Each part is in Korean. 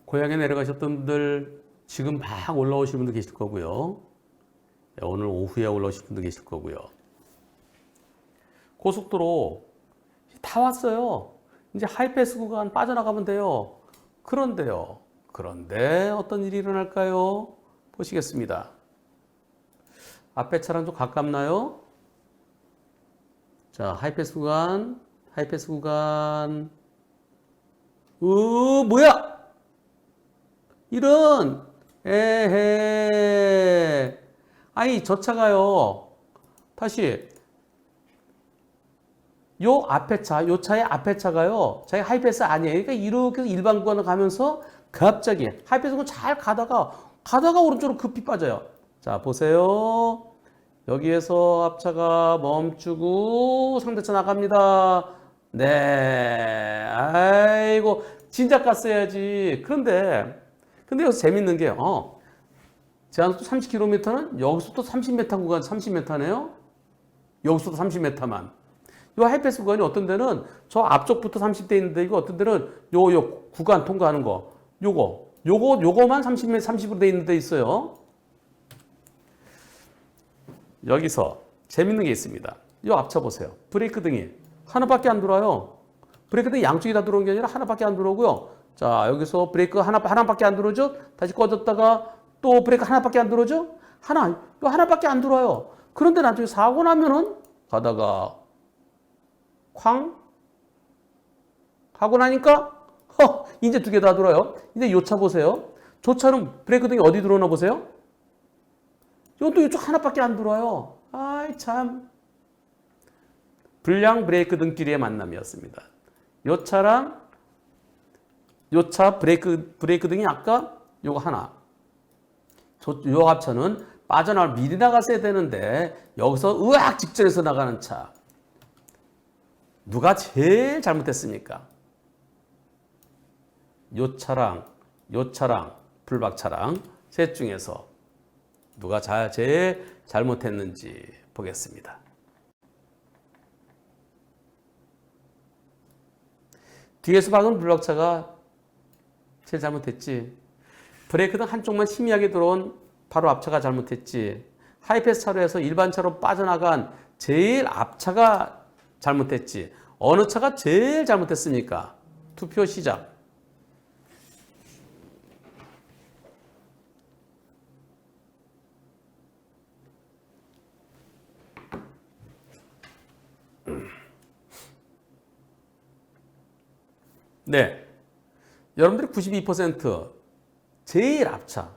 고향에 내려가셨던 분들 지금 막 올라오시는 분도 계실 거고요. 오늘 오후에 올라오실 분도 계실 거고요. 고속도로 다 왔어요. 이제 하이패스 구간 빠져나가면 돼요. 그런데 어떤 일이 일어날까요? 보시겠습니다. 앞에 차랑 좀 가깝나요? 자, 하이패스 구간. 뭐야? 이런, 에헤. 아니, 저 차가요. 다시. 요 차의 앞에 차가요. 자기 하이패스 아니에요. 그러니까 이렇게 일반 구간을 가면서 갑자기 하이패스 구간 잘 가다가 오른쪽으로 급히 빠져요. 자, 보세요. 여기에서 앞차가 멈추고 상대차 나갑니다. 네. 아이고, 진작 갔어야지. 근데 여기서 재밌는 게, 제한속도 30km는 여기서 또 30m 구간 30m네요. 여기서도 30m만. 요 하이패스 구간이 어떤 데는 저 앞쪽부터 30대 있는데 이거 어떤 데는 요 구간 통과하는 거. 요거만 30으로 돼 있는 데 있어요. 여기서 재밌는 게 있습니다. 요 앞차 보세요. 브레이크 등이 하나밖에 안 들어와요. 브레이크 등이 양쪽이 다 들어오는 게 아니라 하나밖에 안 들어오고요. 자, 여기서 브레이크 하나밖에 안 들어오죠. 다시 꺼졌다가 또 브레이크 하나밖에 안 들어오죠. 요 하나밖에 안 들어와요. 그런데 나중에 사고 나면은 가다가 쾅 하고 나니까 이제 두 개 다 들어와요. 이제 요 차 보세요. 저 차는 브레이크 등이 어디 들어오나 보세요. 이것도 이쪽 하나밖에 안 들어와요. 아이 참. 불량 브레이크 등끼리의 만남이었습니다. 요 차랑 요 차 브레이크 등이 아까 요거 하나. 요 앞차는 미리 나갔어야 되는데 여기서 으악 직전에서 나가는 차. 누가 제일 잘못했습니까? 요 차랑 불박차랑 셋 중에서 누가 제일 잘못했는지 보겠습니다. 뒤에서 박은 불박차가 제일 잘못했지. 브레이크등 한쪽만 희미하게 들어온 바로 앞차가 잘못했지. 하이패스 차로에서 일반 차로 빠져나간 제일 앞차가 잘못했지. 어느 차가 제일 잘못했습니까? 투표 시작. 네. 여러분들이 92% 제일 앞차.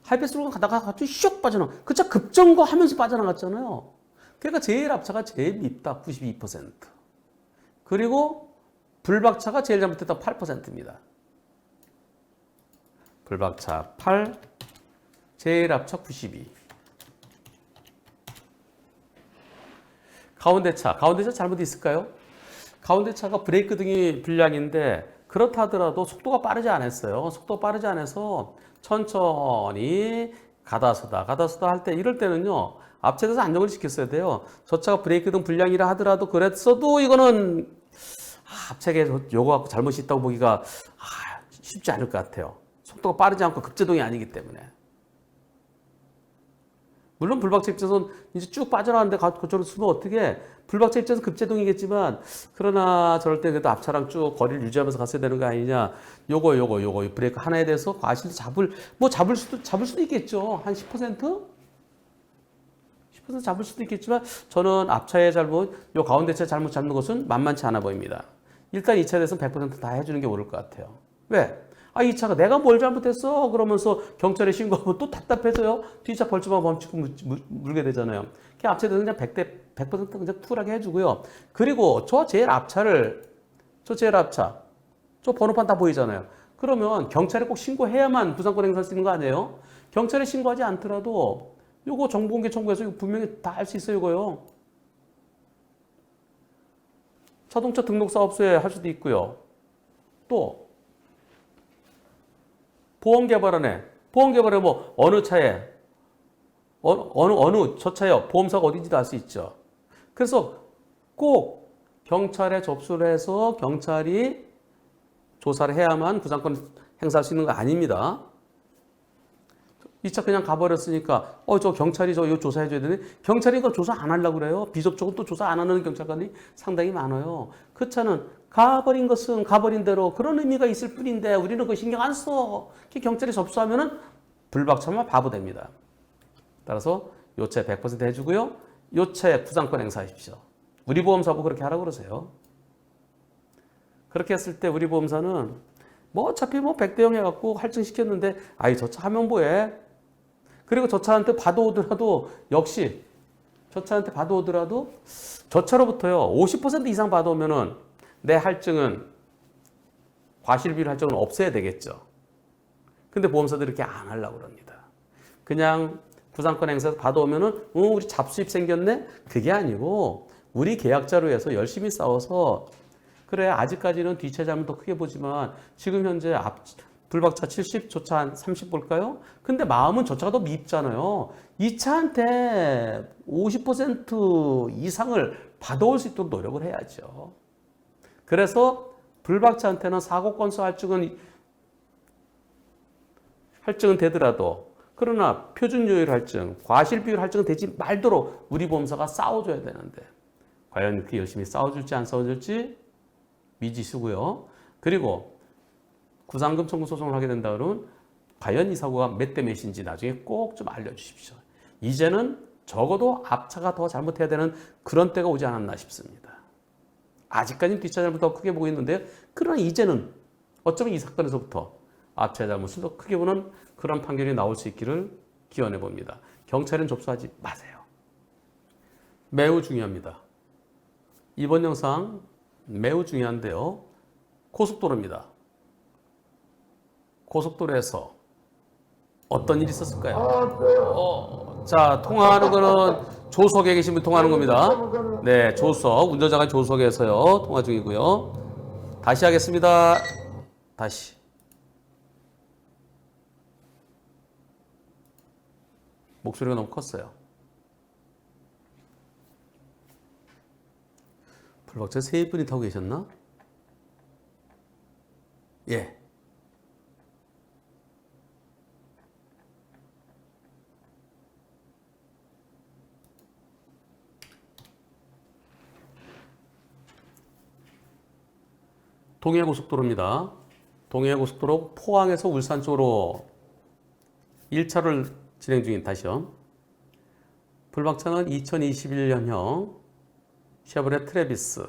하이패스로 가다가 갑자기 슉 빠져나가. 그 차 급정거 하면서 빠져나갔잖아요. 그러니까 제일 앞차가 제일 밉다. 92%. 그리고 불박차가 제일 잘못했다. 8%입니다. 불박차 8, 제일 앞차 92. 가운데 차 잘못이 있을까요? 가운데 차가 브레이크 등이 불량인데 그렇다 하더라도 속도가 빠르지 않았어요. 속도가 빠르지 않아서 천천히 가다서다 할 때 이럴 때는요. 앞차에서 안정을 시켰어야 돼요. 저 차가 브레이크 등 불량이라 하더라도 그랬어도 이거는 앞차에 요거 갖고 잘못이 있다고 보기가 쉽지 않을 것 같아요. 속도가 빠르지 않고 급제동이 아니기 때문에. 물론 불박차 입장에서는 이제 쭉 빠져나가는데 그쪽으로 쓰면 어떻게 불박차 입장에서 급제동이겠지만 그러나 저럴 때 그래도 앞차랑 쭉 거리를 유지하면서 갔어야 되는 거 아니냐. 요거 브레이크 하나에 대해서 과실도 잡을 수도 있겠죠. 한 10%? 10% 잡을 수도 있겠지만 저는 앞차의 잘못, 요 가운데 차 잘못 잡는 것은 만만치 않아 보입니다. 일단 이 차에 대해서는 100% 다 해주는 게 옳을 것 같아요. 왜? 이 차가 내가 뭘 잘못했어? 그러면서 경찰에 신고하면 또 답답해져요. 뒤차 벌초만 멈추고 물게 되잖아요. 그냥 앞차에 대해서 그냥 100% 그냥 쿨하게 해주고요. 그리고 저 제일 앞차, 저 번호판 다 보이잖아요. 그러면 경찰에 꼭 신고해야만 부상권 행사할 수 있는 거 아니에요? 경찰에 신고하지 않더라도 요거 정보공개 청구해서 이거 분명히 다 할 수 있어요, 이거요. 자동차 등록사업소에 할 수도 있고요. 또 보험개발원에 뭐 어느 차에 어느 저 차에 보험사가 어딘지도 알 수 있죠. 그래서 꼭 경찰에 접수를 해서 경찰이 조사를 해야만 구상권 행사할 수 있는 거 아닙니다. 이 차 그냥 가버렸으니까 저 경찰이 이거 조사해줘야 되는데 경찰이 이거 조사 안 하려고 그래요. 비접촉은 또 조사 안 하는 경찰관이 상당히 많아요. 그 차는 가버린 것은 가버린 대로 그런 의미가 있을 뿐인데 우리는 그거 신경 안 써. 경찰이 접수하면은 불박차만 바보 됩니다. 따라서 요 차 100% 해주고요. 요 차에 구상권 행사하십시오. 우리 보험사하고 그렇게 하라고 그러세요. 그렇게 했을 때 우리 보험사는 어차피 100대 0 해갖고 할증시켰는데 저 차 하면 뭐해? 그리고 저 차한테 받아오더라도 역시 저 차한테 받아오더라도 저 차로부터요 50% 이상 받아오면은 내 할증은 과실비율 할증은 없애야 되겠죠. 근데 보험사들이 이렇게 안 하려고 그럽니다. 그냥 구상권 행사에서 받아오면은 우리 잡수입 생겼네? 그게 아니고 우리 계약자로 해서 열심히 싸워서 그래 아직까지는 뒷차 잘못 더 크게 보지만 지금 현재 불박차 70, 저 차 한 30 볼까요? 근데 마음은 저 차가 더 밉잖아요. 이 차한테 50% 이상을 받아올 수 있도록 노력을 해야죠. 그래서 불박차한테는 사고 건수 할증은 되더라도 그러나 표준요율 할증, 과실비율 할증은 되지 말도록 우리 보험사가 싸워줘야 되는데 과연 그렇게 열심히 싸워줄지 안 싸워줄지 미지수고요. 그리고 구상금 청구 소송을 하게 된다 그러면 과연 이 사고가 몇 대 몇인지 나중에 꼭 좀 알려주십시오. 이제는 적어도 앞차가 더 잘못해야 되는 그런 때가 오지 않았나 싶습니다. 아직까지는 뒷차 잘못 더 크게 보고 있는데요. 그러나 이제는 어쩌면 이 사건에서부터 앞차의 잘못을 더 크게 보는 그런 판결이 나올 수 있기를 기원해 봅니다. 경찰은 접수하지 마세요. 매우 중요합니다. 이번 영상 매우 중요한데요. 고속도로입니다. 고속도로에서 어떤 일이 있었을까요? 자, 통화하는 거는 조석에 계신 분 통화하는 겁니다. 네, 조석, 운전자가 조석에서요. 통화 중이고요. 다시 하겠습니다. 다시. 목소리가 너무 컸어요. 불박차 세 분이 타고 계셨나? 예. 동해고속도로입니다. 동해고속도로 포항에서 울산 쪽으로 1차를 진행 중인 다시요. 불박차는 2021년형 쉐보레 트레비스.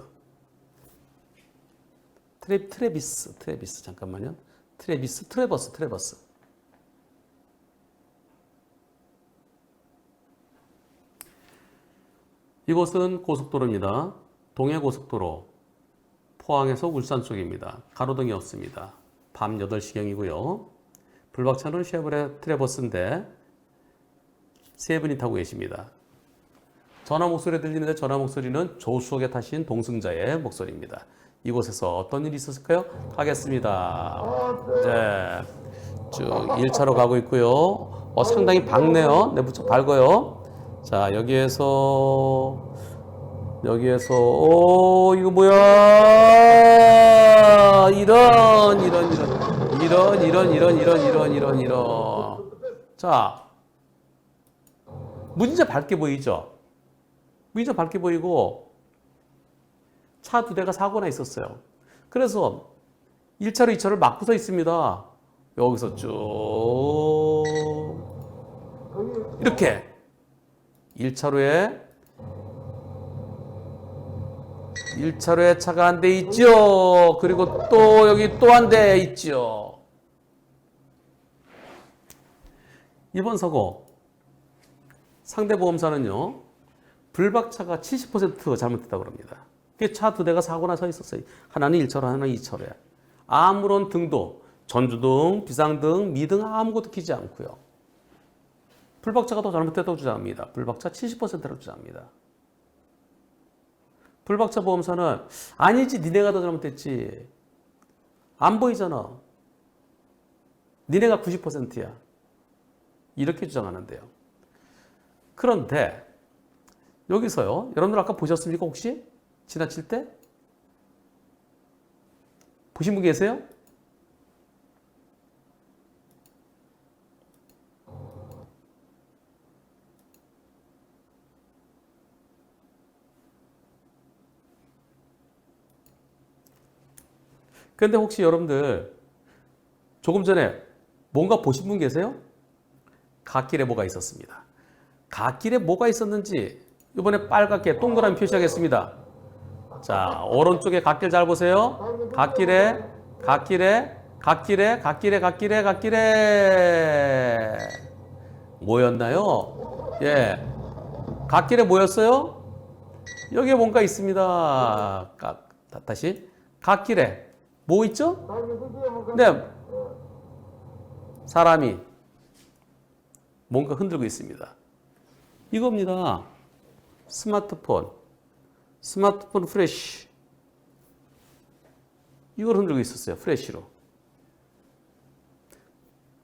트레비스 잠깐만요. 트레버스. 이곳은 고속도로입니다. 동해고속도로 포항에서 울산 쪽입니다. 가로등이 없습니다. 밤 8시경이고요. 불박차는 쉐보레 트레버스인데 세 분이 타고 계십니다. 전화 목소리 들리는데 전화 목소리는 조수석에 타신 동승자의 목소리입니다. 이곳에서 어떤 일이 있었을까요? 가겠습니다. 이제 쭉 1차로 가고 있고요. 상당히 밝네요. 네, 무척 밝아요. 자, 여기에서 이거 뭐야? 이런. 자, 문제 밝게 보이죠? 문제 밝게 보이고 차 2대가 사고나 있었어요. 그래서 1차로 2차를 막고서 있습니다. 여기서 쭉 이렇게 1차로에 차가 한 대 있죠. 그리고 또 여기 또 한 대 있죠. 이번 사고 상대 보험사는요. 불박차가 70% 잘못했다고 합니다. 차 2대가 사고나 서 있었어요. 하나는 1차로, 하나는 2차로에. 아무런 등도, 전주등, 비상등, 미등 아무것도 켜지 않고요. 불박차가 더 잘못했다고 주장합니다. 불박차 70%라고 주장합니다. 불박차 보험사는 아니지, 니네가 더 잘못했지. 안 보이잖아. 니네가 90%야. 이렇게 주장하는데요. 그런데 여기서요. 여러분들 아까 보셨습니까? 혹시? 지나칠 때? 보신 분 계세요? 근데 혹시 여러분들 조금 전에 뭔가 보신 분 계세요? 갓길에 뭐가 있었습니다. 갓길에 뭐가 있었는지 이번에 빨갛게 동그라미 표시하겠습니다. 자, 오른쪽에 갓길 잘 보세요. 갓길에 뭐였나요? 예, 갓길에 뭐였어요? 여기에 뭔가 있습니다. 다시 갓길에 뭐 있죠? 네, 사람이 뭔가 흔들고 있습니다. 이겁니다. 스마트폰 프레쉬. 이걸 흔들고 있었어요. 프레쉬로.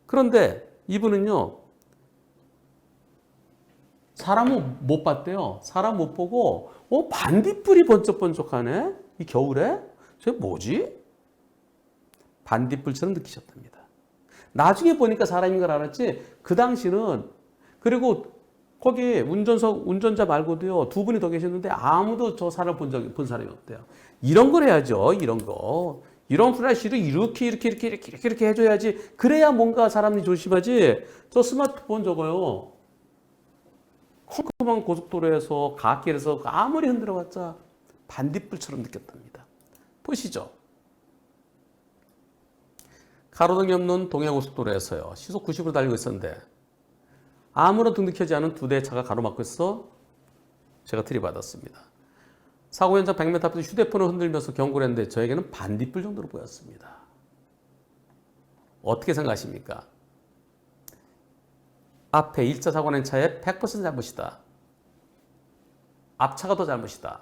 그런데 이분은요, 사람은 못 봤대요. 사람 못 보고, 반딧불이 번쩍번쩍하네? 이 겨울에? 저게 뭐지? 반딧불처럼 느끼셨답니다. 나중에 보니까 사람인 걸 알았지, 그 당시는, 그리고 거기 운전자 말고도요, 두 분이 더 계셨는데 아무도 저 사람을 본 사람이 없대요. 이런 걸 해야죠, 이런 거. 이런 플래시를 이렇게 해줘야지. 그래야 뭔가 사람이 조심하지. 저 스마트폰 저거요. 컴컴한 고속도로에서, 갓길에서 아무리 흔들어봤자 반딧불처럼 느꼈답니다. 보시죠. 가로등이 없는 동해고속도로에서요. 시속 90으로 달리고 있었는데 아무런 등도 켜지 않은 두 대의 차가 가로막고 있어 제가 들이받았습니다. 사고 현장 100m 앞에서 휴대폰을 흔들면서 경고를 했는데 저에게는 반딧불 정도로 보였습니다. 어떻게 생각하십니까? 앞에 1차 사고 낸 차의 100% 잘못이다. 앞차가 더 잘못이다.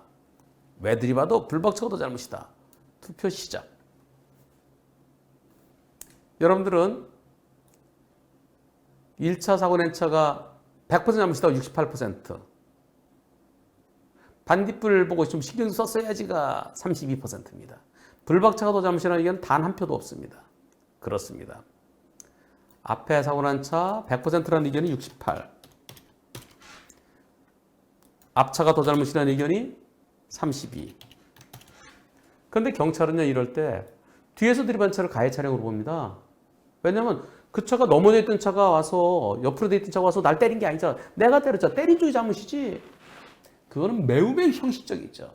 왜 들이봐도 불박차가 더 잘못이다. 투표 시작. 여러분들은 1차 사고 낸 차가 100% 잘못이다. 68%. 반딧불 보고 좀 신경 썼어야지가 32%입니다. 불박차가 더 잘못이라는 의견은 단 한 표도 없습니다. 그렇습니다. 앞에 사고 난 차 100%라는 의견이 68. 앞차가 더 잘못이라는 의견이 32. 그런데 경찰은요, 이럴 때 뒤에서 들이받은 차를 가해 차량으로 봅니다. 왜냐면 그 차가 넘어져 있던 차가 와서, 옆으로 돼 있던 차가 와서 날 때린 게 아니잖아. 내가 때렸잖아. 때린 쪽이 잘못이지. 그거는 매우 형식적이죠.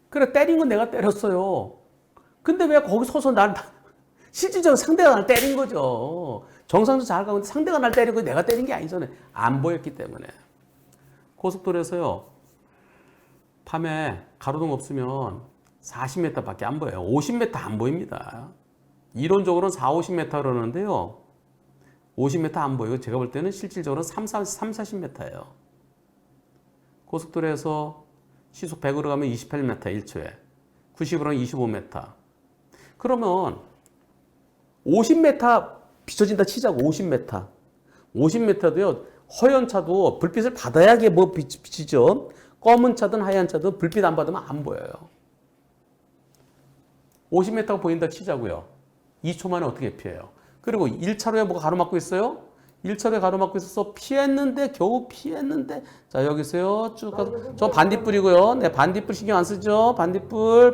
그래, 때린 건 내가 때렸어요. 근데 왜 거기 서서 실질적으로 상대가 날 때린 거죠. 정상도 잘 가는데 상대가 날 때리고 내가 때린 게 아니잖아요. 안 보였기 때문에. 고속도로에서요, 밤에 가로등 없으면 40m 밖에 안 보여요. 50m 안 보입니다. 이론적으로는 40, 50m 그러는데요. 50m 안 보여요. 제가 볼 때는 실질적으로는 40m예요. 고속도로에서 시속 100으로 가면 28m 1초에, 90으로는 25m. 그러면 50m 비춰진다 치자고. 50m. 50m도요. 허연 차도 불빛을 받아야 뭐 비치죠. 검은 차든 하얀 차든 불빛 안 받으면 안 보여요. 50m가 보인다 치자고요. 2초 만에 어떻게 피해요? 그리고 1차로에 뭐가 가로막고 있어요? 1차로에 가로막고 있어서 피했는데, 겨우 피했는데, 자, 여기서요. 쭉 가서, 저 반딧불이고요. 네, 반딧불 신경 안 쓰죠? 반딧불.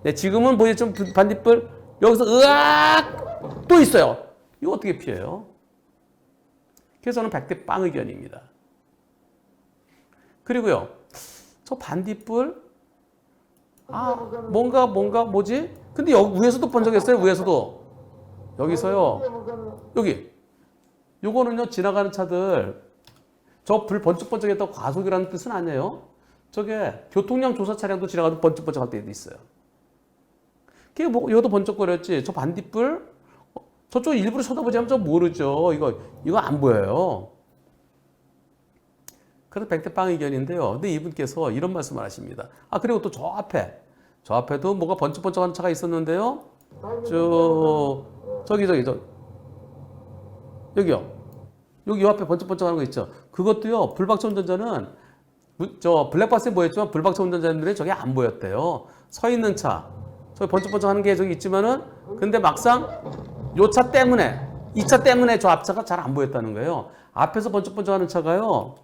네, 지금은 보이죠? 반딧불. 여기서, 으악! 또 있어요. 이거 어떻게 피해요? 그래서 저는 100대 빵 의견입니다. 그리고요, 저 반딧불, 뭐지? 근데 여기 위에서도 번쩍했어요, 위에서도. 여기서요, 요거는요, 지나가는 차들, 저 불 번쩍번쩍했다고 과속이라는 뜻은 아니에요. 저게 교통량 조사 차량도 지나가도 번쩍번쩍할 때도 있어요. 그게 뭐, 이것도 번쩍거렸지. 저 반딧불, 저쪽 일부러 쳐다보지 않으면 저 모르죠. 이거 안 보여요. 그래서 100대 빵 의견인데요. 근데 이분께서 이런 말씀을 하십니다. 그리고 또 저 앞에도 뭐가 번쩍번쩍하는 차가 있었는데요. 여기요. 여기 요 앞에 번쩍번쩍하는 거 있죠. 그것도요, 불박차 운전자는 저 블랙박스에 보였지만 불박차 운전자들이 저게 안 보였대요. 서 있는 차, 저기 번쩍번쩍 하는 게 저기 있지만은 근데 막상 요 차 때문에 이 차 때문에 저 앞차가 잘 안 보였다는 거예요. 앞에서 번쩍번쩍 하는 차가요.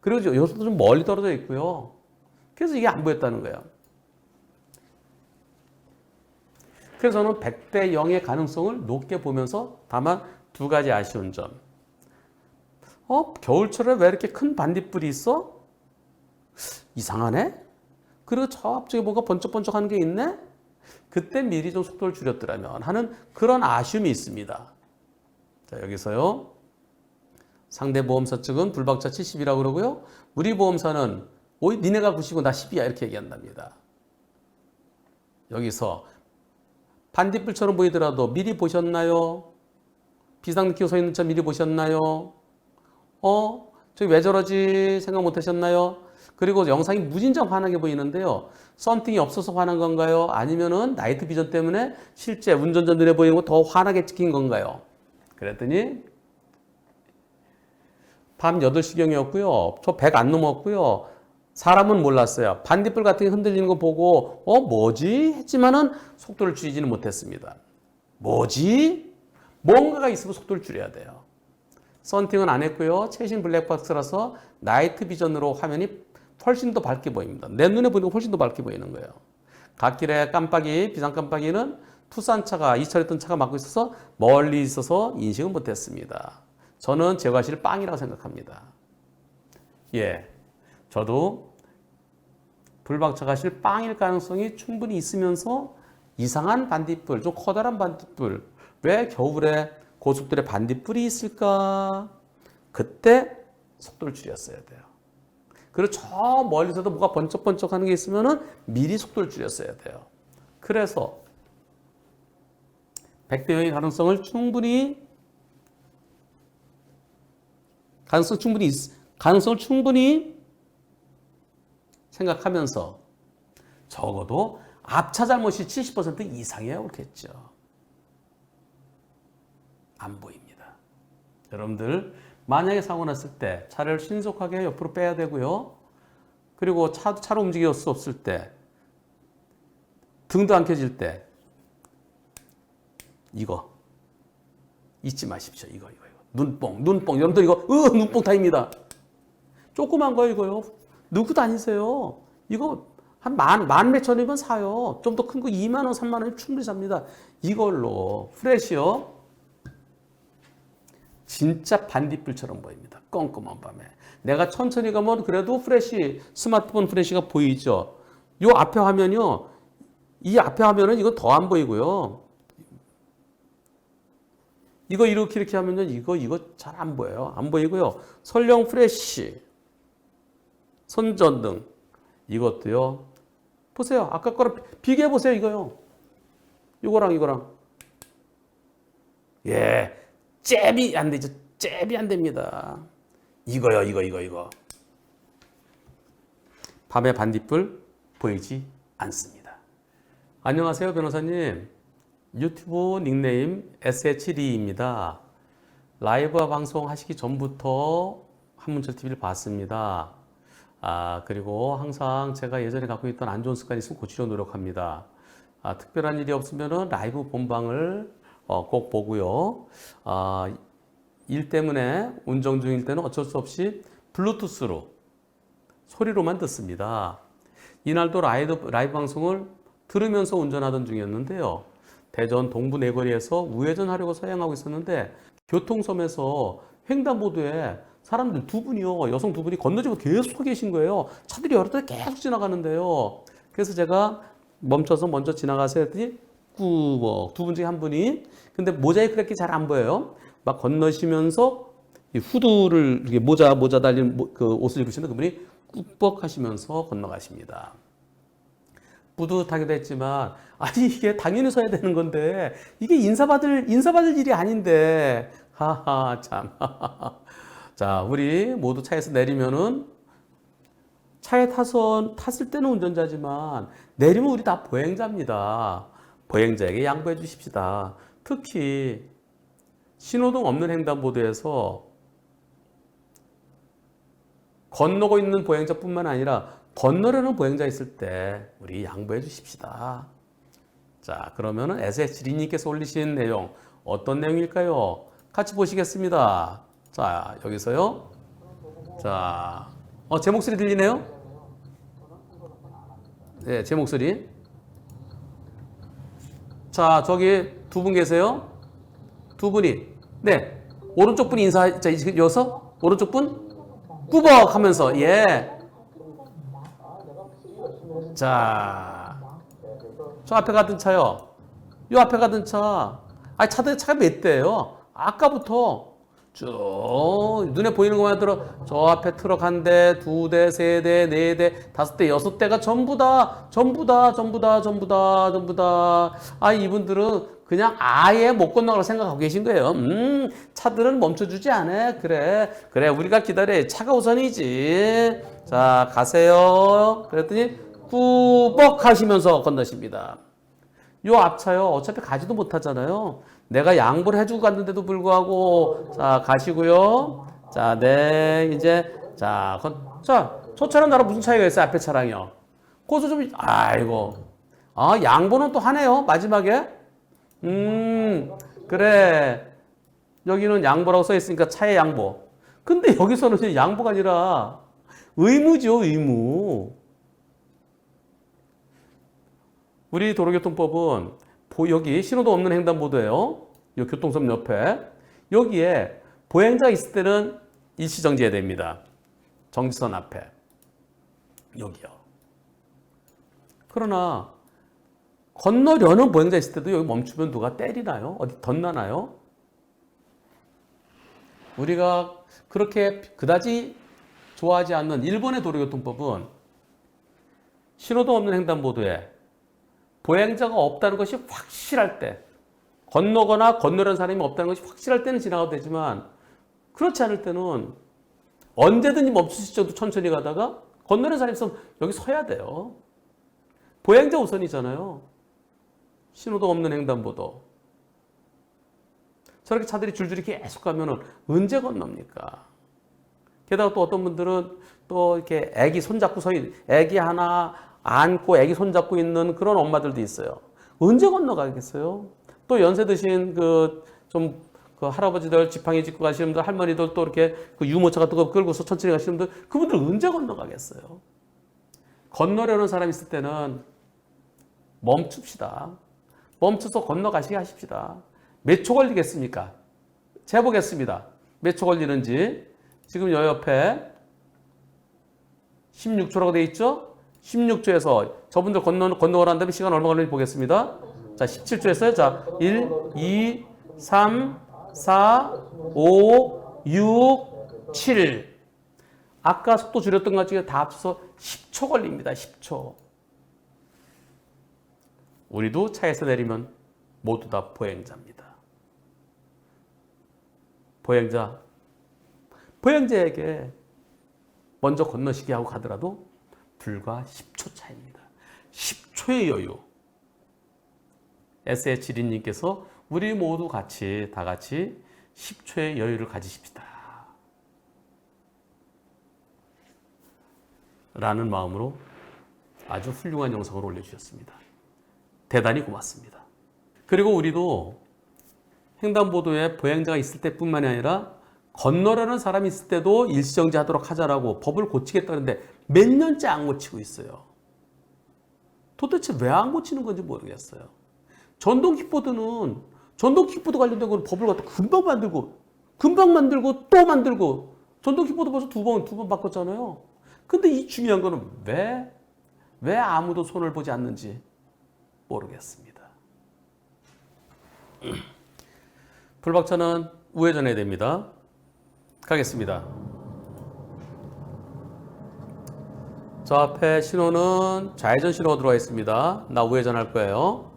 그리고 여기서도 좀 멀리 떨어져 있고요. 그래서 이게 안 보였다는 거예요. 그래서 저는 100대 0의 가능성을 높게 보면서 다만 두 가지 아쉬운 점. 겨울철에 왜 이렇게 큰 반딧불이 있어? 이상하네? 그리고 저 앞쪽에 뭐가 번쩍번쩍 하는 게 있네? 그때 미리 좀 속도를 줄였더라면 하는 그런 아쉬움이 있습니다. 자, 여기서요. 상대 보험사 측은 불박차 70이라고 그러고요. 우리 보험사는 니네가 90이고 나 10이야 이렇게 얘기한답니다. 여기서 반딧불처럼 보이더라도 미리 보셨나요? 비상 느끼고 서 있는 차 미리 보셨나요? 저기 왜 저러지 생각 못 하셨나요? 그리고 영상이 무진장 환하게 보이는데요. 썬팅이 없어서 환한 건가요? 아니면은 나이트 비전 때문에 실제 운전자 눈에 보이는 거 더 환하게 찍힌 건가요? 그랬더니 밤 8시경이었고요. 저 100 안 넘었고요. 사람은 몰랐어요. 반딧불 같은 게 흔들리는 거 보고 뭐지? 했지만은 속도를 줄이지는 못했습니다. 뭐지? 뭔가가 있으면 속도를 줄여야 돼요. 썬팅은 안 했고요. 최신 블랙박스라서 나이트 비전으로 화면이 훨씬 더 밝게 보입니다. 내 눈에 보이는 거 훨씬 더 밝게 보이는 거예요. 갓길에 깜빡이, 비상 깜빡이는 투싼차가 이철했던 차가 막고 있어서 멀리 있어서 인식은 못했습니다. 저는 제 과실을 빵이라고 생각합니다. 예, 저도 불박차 과실 빵일 가능성이 충분히 있으면서 이상한 반딧불, 좀 커다란 반딧불, 왜 겨울에 고속도로에 반딧불이 있을까? 그때 속도를 줄였어야 돼요. 그리고 저 멀리서도 뭐가 번쩍번쩍 하는 게 있으면은 미리 속도를 줄였어야 돼요. 그래서 100대 0의 가능성을 충분히 생각하면서 적어도 앞차 잘못이 70% 이상이어야 옳겠죠. 안 보입니다. 여러분들 만약에 사고 났을 때 차를 신속하게 옆으로 빼야 되고요. 그리고 차로 움직일 수 없을 때 등도 안 켜질 때 이거 잊지 마십시오. 이거. 눈뽕. 여러분들 이거 눈뽕 타입니다. 조그만 거 이거요. 누구 다니세요? 이거 한 만 몇천이면 사요. 좀 더 큰 거 2만 원, 3만 원이 충분히 삽니다. 이걸로 프레시요. 진짜 반딧불처럼 보입니다. 껌껌한 밤에. 내가 천천히 가면 그래도 스마트폰 프레시가 보이죠. 요 앞에 화면이요. 이 앞에 화면은 이거 더 안 보이고요. 이거 이렇게 하면요. 이거 잘 안 보여요. 안 보이고요. 설령 프레시, 손전등 이것도요. 보세요. 아까 거랑 비교해 보세요. 이거요. 이거랑. 예. 잽이 안 되죠. 잽이 안 됩니다. 이거. 밤에 반딧불 보이지 않습니다. 안녕하세요, 변호사님. 유튜브 닉네임 SH2입니다. 라이브 방송 하시기 전부터 한문철TV를 봤습니다. 그리고 항상 제가 예전에 갖고 있던 안 좋은 습관이 있으면 고치려 노력합니다. 특별한 일이 없으면 라이브 본방을 꼭 보고요. 일 때문에 운전 중일 때는 어쩔 수 없이 블루투스로 소리로만 듣습니다. 이날도 라이브 방송을 들으면서 운전하던 중이었는데요. 대전 동부 내거리에서 우회전하려고 서행하고 있었는데 교통섬에서 횡단보도에 사람들 두 분이요. 여성 두 분이 건너지고 계속 서 계신 거예요. 차들이 여러 대 계속 지나가는데요. 그래서 제가 멈춰서 먼저 지나가서 했더니 두 분 중에 한 분이 근데 모자이크 이렇게 잘 안 보여요. 막 건너시면서 이 후드를 이렇게 모자 달린 그 옷을 입으시는 그분이 꾹뻑 하시면서 건너가십니다. 뿌듯하기도 했지만 아니 이게 당연히 서야 되는 건데 이게 인사받을 일이 아닌데 하하 참. 자, 우리 모두 차에서 내리면은 차에 탔을 때는 운전자지만 내리면 우리 다 보행자입니다. 보행자에게 양보해 주십시다. 특히 신호등 없는 횡단보도에서 건너고 있는 보행자뿐만 아니라 건너려는 보행자 있을 때 우리 양보해 주십시다. 자, 그러면은 SH리님께서 올리신 내용 어떤 내용일까요? 같이 보시겠습니다. 자, 여기서요. 자, 제 목소리 들리네요? 네, 제 목소리. 자, 저기 두 분 계세요? 두 분이. 네, 오른쪽 분 인사, 자, 이어서 오른쪽 분 꾸벅 하면서, 예. 자, 저 앞에 가던 차요. 요 앞에 가던 차. 아니, 차가 몇 대예요? 아까부터 쭉 눈에 보이는 것만 들어 저 앞에 트럭 한 대, 두 대, 세 대, 네 대, 다섯 대, 여섯 대가 전부 다. 아, 이분들은 그냥 아예 못 건너가라고 생각하고 계신 거예요. 차들은 멈춰주지 않아. 그래, 우리가 기다려. 차가 우선이지. 자, 가세요. 그랬더니 꾸벅 하시면서 건너십니다. 요 앞차요. 어차피 가지도 못하잖아요. 내가 양보를 해주고 갔는데도 불구하고. 자, 가시고요. 자, 네, 이제. 자, 저 차랑 나랑 무슨 차이가 있어요? 앞에 차랑요. 거기서 좀, 아이고. 아, 양보는 또 하네요. 마지막에. 그래. 여기는 양보라고 써 있으니까 차의 양보. 근데 여기서는 양보가 아니라 의무죠, 의무. 우리 도로교통법은 여기 신호도 없는 횡단보도예요. 이 교통섬 옆에. 여기에 보행자 있을 때는 일시정지해야 됩니다. 정지선 앞에. 여기요. 그러나 건너려는 보행자 있을 때도 여기 멈추면 누가 때리나요? 어디 덧나나요? 우리가 그렇게 그다지 좋아하지 않는 일본의 도로교통법은 신호도 없는 횡단보도에 보행자가 없다는 것이 확실할 때, 건너거나 건너려는 사람이 없다는 것이 확실할 때는 지나가도 되지만 그렇지 않을 때는 언제든지 멈출 수 있어도 천천히 가다가 건너려는 사람이 있으면 여기 서야 돼요. 보행자 우선이잖아요. 신호도 없는 횡단보도. 저렇게 차들이 줄줄이 계속 가면은 언제 건넙니까? 게다가 또 어떤 분들은 또 이렇게 애기 손잡고 애기 하나 안고 애기 손잡고 있는 그런 엄마들도 있어요. 언제 건너가겠어요? 또 연세 드신 그 할아버지들 지팡이 짚고 가시는 분들, 할머니들 또 이렇게 그 유모차 같은 거 끌고서 천천히 가시는 분들, 그분들 언제 건너가겠어요? 건너려는 사람이 있을 때는 멈춥시다. 멈춰서 건너가시게 하십시다. 몇 초 걸리겠습니까? 재보겠습니다. 몇 초 걸리는지. 지금 여 옆에 16초라고 돼 있죠? 16초에서 저분들 건너가는 다음에 시간 얼마 걸리는지 보겠습니다. 자, 17초에서요. 자, 1, 2, 3, 4, 5, 6, 7. 아까 속도 줄였던 것 중에 다 합쳐서 10초 걸립니다. 10초. 우리도 차에서 내리면 모두 다 보행자입니다. 보행자에게 먼저 건너시게 하고 가더라도 불과 10초 차이입니다. 10초의 여유. SH리님께서 우리 모두 다 같이 10초의 여유를 가지십시다. 라는 마음으로 아주 훌륭한 영상을 올려주셨습니다. 대단히 고맙습니다. 그리고 우리도 횡단보도에 보행자가 있을 때뿐만이 아니라 건너려는 사람이 있을 때도 일시정지 하도록 하자라고 법을 고치겠다는데 몇 년째 안 고치고 있어요. 도대체 왜 안 고치는 건지 모르겠어요. 전동 킥보드 관련된 건 법을 갖다 금방 만들고 또 만들고 전동 킥보드 벌써 두 번 바꿨잖아요. 근데 이 중요한 거는 왜 아무도 손을 보지 않는지 모르겠습니다. 불박차는 우회전해야 됩니다. 가겠습니다. 저 앞에 신호는 좌회전 신호가 들어와 있습니다. 나 우회전할 거예요.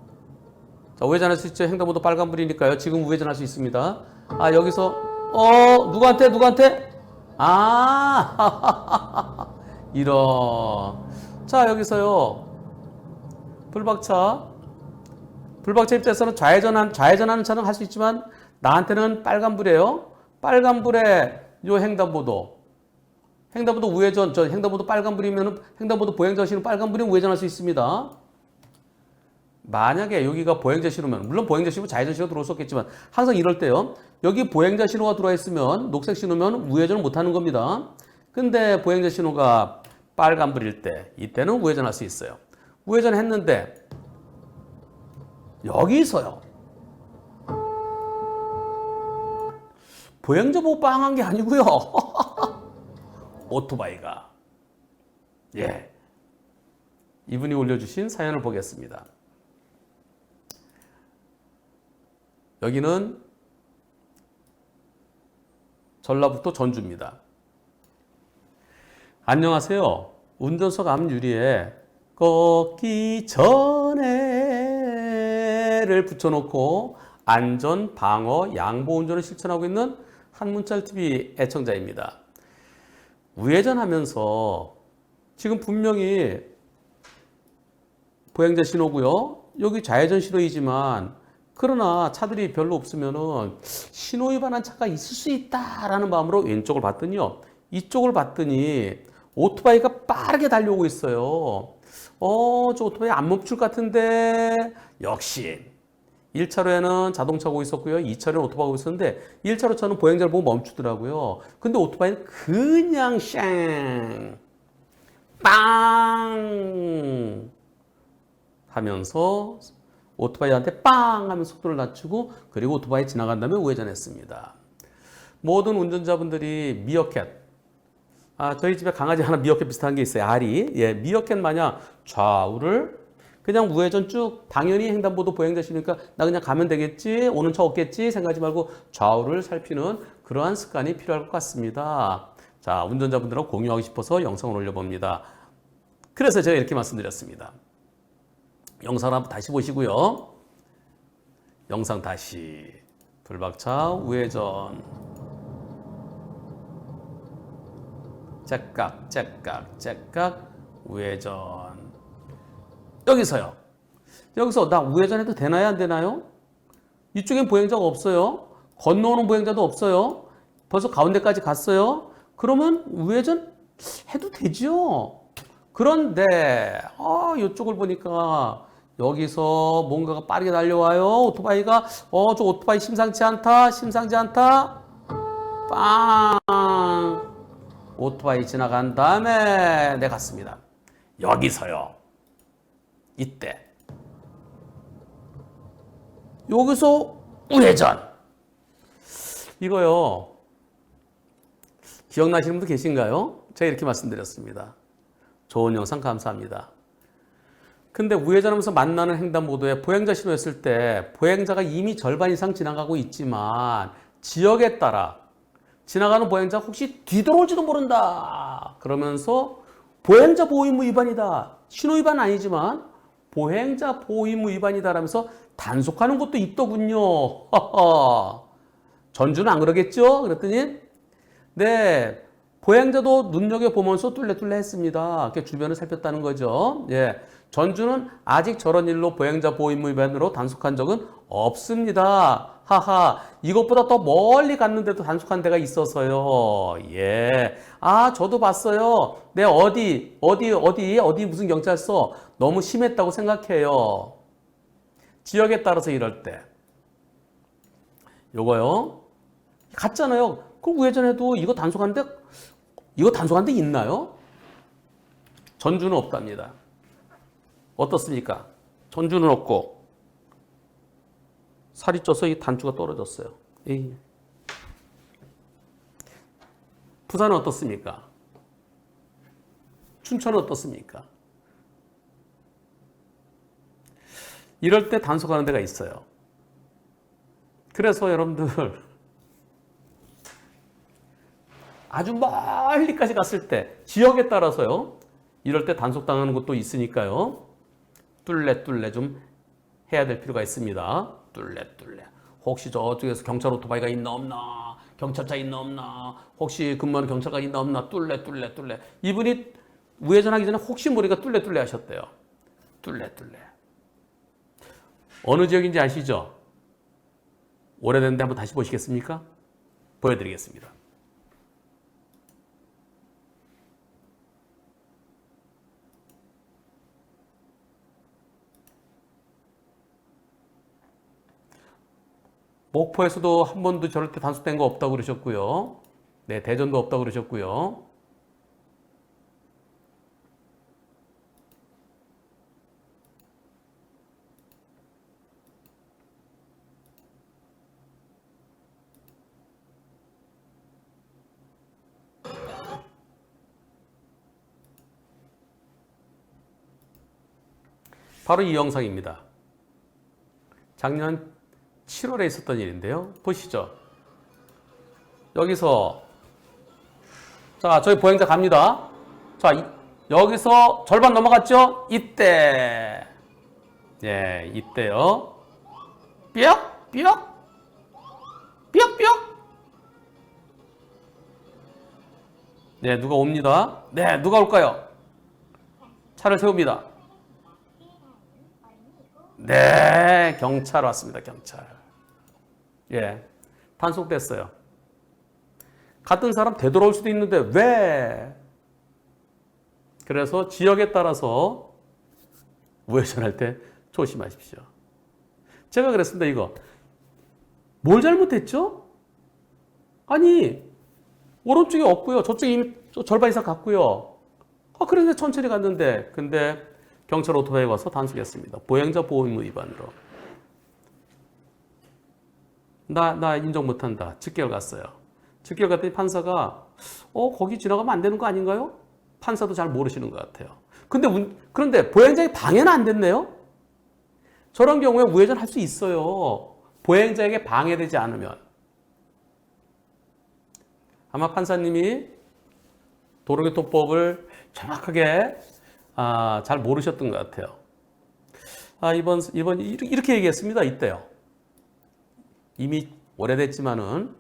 자, 우회전할 수 있죠? 횡단보도 빨간불이니까요. 지금 우회전할 수 있습니다. 아, 여기서 누구한테? 아, 이런. 자, 여기서요. 불박차 입장에서는 좌회전하는 차는 할 수 있지만 나한테는 빨간불이에요. 빨간불에 요 횡단보도. 횡단보도 우회전, 횡단보도 빨간불이면 횡단보도 보행자 신호 빨간불이면 우회전할 수 있습니다. 만약에 여기가 보행자 신호면, 물론 보행자 신호, 좌회전 신호 들어올 수 없겠지만 항상 이럴 때요. 여기 보행자 신호가 들어와 있으면 녹색 신호면 우회전을 못 하는 겁니다. 근데 보행자 신호가 빨간불일 때 이때는 우회전할 수 있어요. 우회전했는데 여기서요. 보행자 보고 빵한 게 아니고요. 오토바이가. 예. 이분이 올려주신 사연을 보겠습니다. 여기는 전라북도 전주입니다. 안녕하세요. 운전석 앞 유리에 꺾기 전에를 붙여놓고 안전, 방어, 양보 운전을 실천하고 있는 한문철TV 애청자입니다. 우회전하면서 지금 분명히 보행자 신호고요. 여기 좌회전 신호이지만 그러나 차들이 별로 없으면은 신호 위반한 차가 있을 수 있다라는 마음으로 왼쪽을 봤더니요. 이쪽을 봤더니 오토바이가 빠르게 달려오고 있어요. 저 오토바이 안 멈출 것 같은데 역시 1차로에는 자동차 오고 있었고요. 2차로에는 오토바이가 오고 있었는데 1차로차는 보행자를 보고 멈추더라고요. 근데 오토바이는 그냥 샹! 빵! 하면서 오토바이한테 빵! 하면서 속도를 낮추고 그리고 오토바이 지나간 다음에 우회전했습니다. 모든 운전자분들이 미어캣, 저희 집에 강아지 하나 미어캣 비슷한 게 있어요. 알이. 예, 미어캣 마냥 좌우를 그냥 우회전 쭉 당연히 횡단보도 보행자 신호니까 나 그냥 가면 되겠지, 오는 차 없겠지 생각하지 말고 좌우를 살피는 그러한 습관이 필요할 것 같습니다. 자, 운전자분들하고 공유하고 싶어서 영상을 올려봅니다. 그래서 제가 이렇게 말씀드렸습니다. 영상을 한번 다시 보시고요. 영상 다시. 불박차 우회전. 째깍, 째깍, 째깍, 우회전. 여기서요. 여기서 나 우회전해도 되나요? 안 되나요? 이쪽엔 보행자가 없어요. 건너오는 보행자도 없어요. 벌써 가운데까지 갔어요. 그러면 우회전 해도 되죠. 그런데 이쪽을 보니까 여기서 뭔가가 빠르게 달려와요. 오토바이가 저 오토바이 심상치 않다. 심상치 않다. 빵. 오토바이 지나간 다음에 내 갔습니다. 여기서요. 이때 여기서 우회전. 이거요. 기억나시는 분도 계신가요? 제가 이렇게 말씀드렸습니다. 좋은 영상 감사합니다. 근데 우회전하면서 만나는 횡단보도에 보행자 신호였을 때 보행자가 이미 절반 이상 지나가고 있지만 지역에 따라 지나가는 보행자가 혹시 뒤돌아올지도 모른다. 그러면서 보행자 보호의무 위반이다. 신호 위반 아니지만 보행자 보호의무 위반이다라면서 단속하는 것도 있더군요. 전주는 안 그러겠죠? 그랬더니 네, 보행자도 눈여겨보면서 뚫레뚫레 했습니다. 이렇게 주변을 살폈다는 거죠. 예, 전주는 아직 저런 일로 보행자 보호의무 위반으로 단속한 적은 없습니다. 하하, 이것보다 더 멀리 갔는데도 단속한 데가 있어서요. 예, 저도 봤어요. 네, 어디 무슨 경찰서 너무 심했다고 생각해요. 지역에 따라서 이럴 때 요거요. 갔잖아요. 그럼 우회전해도 이거 단속한 데 있나요? 전주는 없답니다. 어떻습니까? 전주는 없고 살이 쪄서 이 단추가 떨어졌어요. 에이. 부산은 어떻습니까? 춘천은 어떻습니까? 이럴 때 단속하는 데가 있어요. 그래서 여러분들 아주 멀리까지 갔을 때 지역에 따라서요. 이럴 때 단속당하는 곳도 있으니까요. 뚫레뚫레 좀 해야 될 필요가 있습니다. 뚫레뚫레. 혹시 저쪽에서 경찰 오토바이가 있나 없나, 경찰차 있나 없나, 혹시 근무하는 경찰관 있나 없나, 뚫레뚫레. 이분이 우회전하기 전에 혹시 모르니까 뚫레뚫레 하셨대요. 뚫레뚫레. 어느 지역인지 아시죠? 오래됐는데 한번 다시 보시겠습니까? 보여드리겠습니다. 목포에서도 한 번도 저럴 때 단속된 거 없다고 그러셨고요. 네, 대전도 없다고 그러셨고요. 바로 이 영상입니다. 작년 7월에 있었던 일인데요. 보시죠. 여기서 자, 저희 보행자 갑니다. 자, 여기서 절반 넘어갔죠? 이때. 예, 이때요. 삐약, 삐약, 삐약, 삐약. 네, 누가 옵니다. 네, 누가 올까요? 차를 세웁니다. 네, 경찰 왔습니다. 경찰. 예, 단속됐어요. 같은 사람 되돌아올 수도 있는데 왜? 그래서 지역에 따라서 우회전할 때 조심하십시오. 제가 그랬습니다. 이거 뭘 잘못했죠? 아니 오른쪽에 없고요. 저쪽에 이미 절반 이상 갔고요. 그런데 천천히 갔는데 근데 경찰 오토바이 와서 단속했습니다. 보행자 보호의무 위반으로. 나 인정 못한다. 즉결 갔어요. 즉결 갔더니 판사가 거기 지나가면 안 되는 거 아닌가요? 판사도 잘 모르시는 것 같아요. 그런데 보행자에게 방해는 안 됐네요. 저런 경우에 우회전 할 수 있어요. 보행자에게 방해되지 않으면. 아마 판사님이 도로교통법을 정확하게 잘 모르셨던 것 같아요. 이번 이렇게 얘기했습니다. 이때요. 이미 오래됐지만은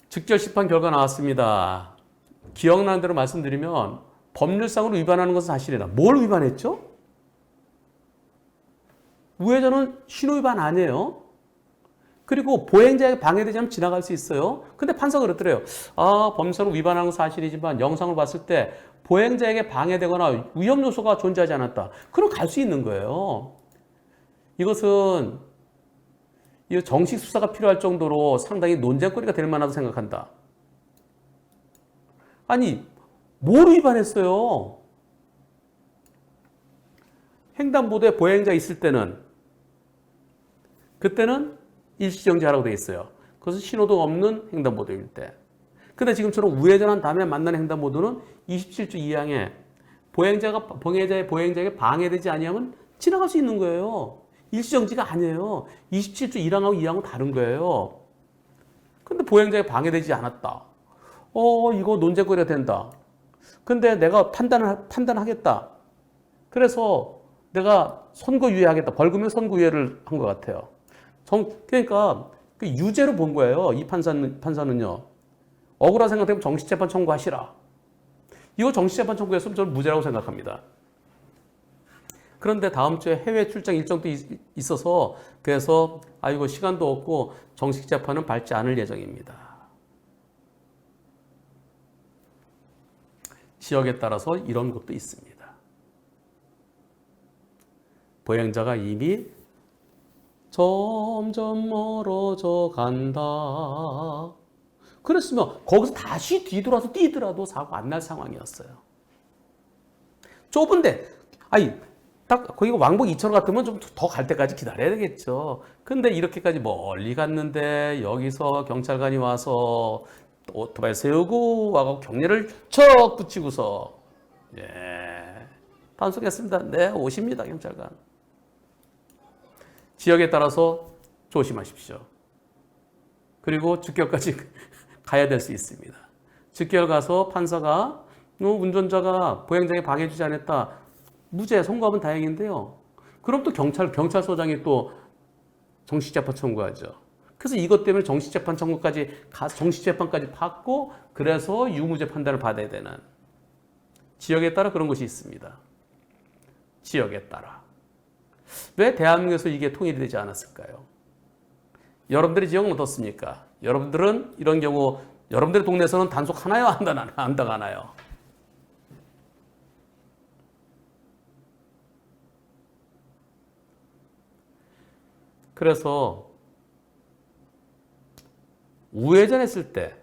즉결 심판 결과 나왔습니다. 기억나는 대로 말씀드리면 법률상으로 위반하는 것은 사실이다. 뭘 위반했죠? 우회전은 신호 위반 아니에요. 그리고 보행자에게 방해되지 않으면 지나갈 수 있어요. 근데 판사가 그랬더래요. 법률상으로 위반하는 건 사실이지만 영상을 봤을 때 보행자에게 방해되거나 위험 요소가 존재하지 않았다. 그럼 갈 수 있는 거예요. 이것은 정식 수사가 필요할 정도로 상당히 논쟁거리가 될 만하다고 생각한다. 아니, 뭘 위반했어요? 횡단보도에 보행자 있을 때는 그때는 일시정지하라고 되어 있어요. 그것은 신호등 없는 횡단보도일 때. 근데 지금처럼 우회전한 다음에 만나는 횡단보도는 27조 2항에 보행자에게 방해되지 아니하면 지나갈 수 있는 거예요. 일시정지가 아니에요. 27조 1항하고 2항은 다른 거예요. 근데 보행자에게 방해되지 않았다. 이거 논쟁거리가 된다. 근데 내가 판단하겠다. 그래서 내가 선고유예하겠다. 벌금형 선고유예를 한 것 같아요. 그러니까 그 유죄로 본 거예요. 이 판사는요. 억울한 생각되면 정식재판 청구하시라. 이거 정식재판 청구했으면 저는 무죄라고 생각합니다. 그런데 다음 주에 해외 출장 일정도 있어서 그래서 이거 시간도 없고 정식재판은 밟지 않을 예정입니다. 지역에 따라서 이런 것도 있습니다. 보행자가 이미 점점 멀어져 간다. 그랬으면 거기서 다시 뒤돌아서 뛰더라도 사고 안 날 상황이었어요. 좁은데, 딱 거기가 왕복 2,000원 같으면 좀 더 갈 때까지 기다려야 되겠죠. 근데 이렇게까지 멀리 갔는데 여기서 경찰관이 와서 오토바이 세우고 와서 경례를 척 붙이고서 단속했습니다. 네, 오십니다, 경찰관. 지역에 따라서 조심하십시오. 그리고 즉결까지 가야 될 수 있습니다. 즉결 가서 판사가 운전자가 보행자에게 방해주지 않았다. 무죄 선고하면 다행인데요. 그럼 또 경찰서장이 또 정식재판 청구하죠. 그래서 이것 때문에 정식재판 청구까지 정식재판까지 받고 그래서 유무죄 판단을 받아야 되는 지역에 따라 그런 것이 있습니다. 지역에 따라. 왜 대한민국에서 이게 통일이 되지 않았을까요? 여러분들의 지역은 어떻습니까? 여러분들은 이런 경우 여러분들의 동네에서는 단속 하나요? 안 당하나요? 그래서 우회전했을 때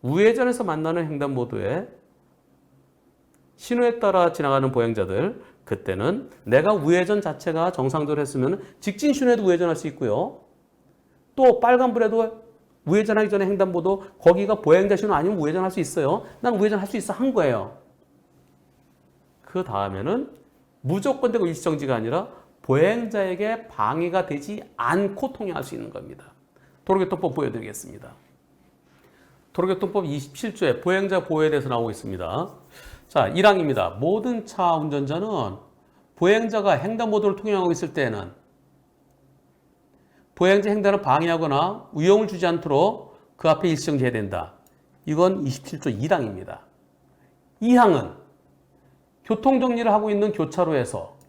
우회전에서 만나는 횡단보도에 신호에 따라 지나가는 보행자들, 그때는 내가 우회전 자체가 정상적으로 했으면 직진 신호에도 우회전할 수 있고요. 또 빨간불에도 우회전하기 전에 횡단보도 거기가 보행자 신호 아니면 우회전할 수 있어요. 난 우회전할 수 있어 한 거예요. 그 다음에는 무조건 되고 일시정지가 아니라 보행자에게 방해가 되지 않고 통행할 수 있는 겁니다. 도로교통법 보여드리겠습니다. 도로교통법 27조에 보행자 보호에 대해서 나오고 있습니다. 자, 1항입니다. 모든 차 운전자는 보행자가 횡단보도를 통행하고 있을 때에는 보행자 횡단을 방해하거나 위험을 주지 않도록 그 앞에 일시정지해야 된다. 이건 27조 1항입니다. 2항은 교통정리를 하고 있는 교차로에서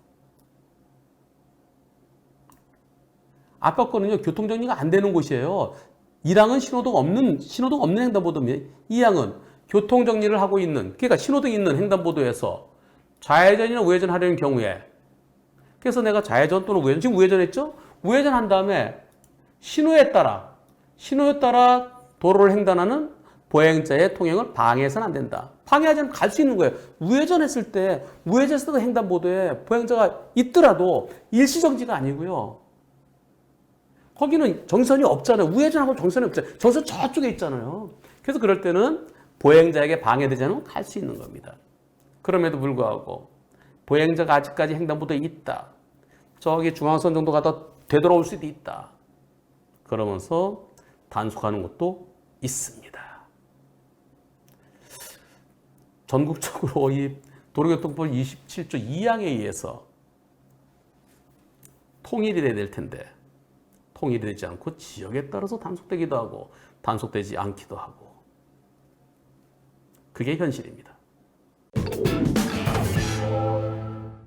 아까 거는요, 교통정리가 안 되는 곳이에요. 1항은 신호등 없는 횡단보도입니다. 2항은 교통정리를 하고 있는, 그러니까 신호등이 있는 횡단보도에서 좌회전이나 우회전하려는 경우에, 그래서 내가 좌회전 또는 우회전, 지금 우회전했죠? 우회전한 다음에 신호에 따라 도로를 횡단하는 보행자의 통행을 방해해서는 안 된다. 방해하지 않으면 갈 수 있는 거예요. 우회전했을 때 횡단보도에 보행자가 있더라도 일시정지가 아니고요. 거기는 정선이 없잖아요. 우회전하고 정선이 없잖아요. 정선 저쪽에 있잖아요. 그래서 그럴 때는 보행자에게 방해되지 않으면 갈 수 있는 겁니다. 그럼에도 불구하고 보행자가 아직까지 횡단보도에 있다. 저기 중앙선 정도 가다 되돌아올 수도 있다. 그러면서 단속하는 것도 있습니다. 전국적으로 이 도로교통법 27조 2항에 의해서 통일이 돼야 될 텐데 통일이 되지 않고 지역에 따라서 단속되기도 하고 단속되지 않기도 하고 그게 현실입니다.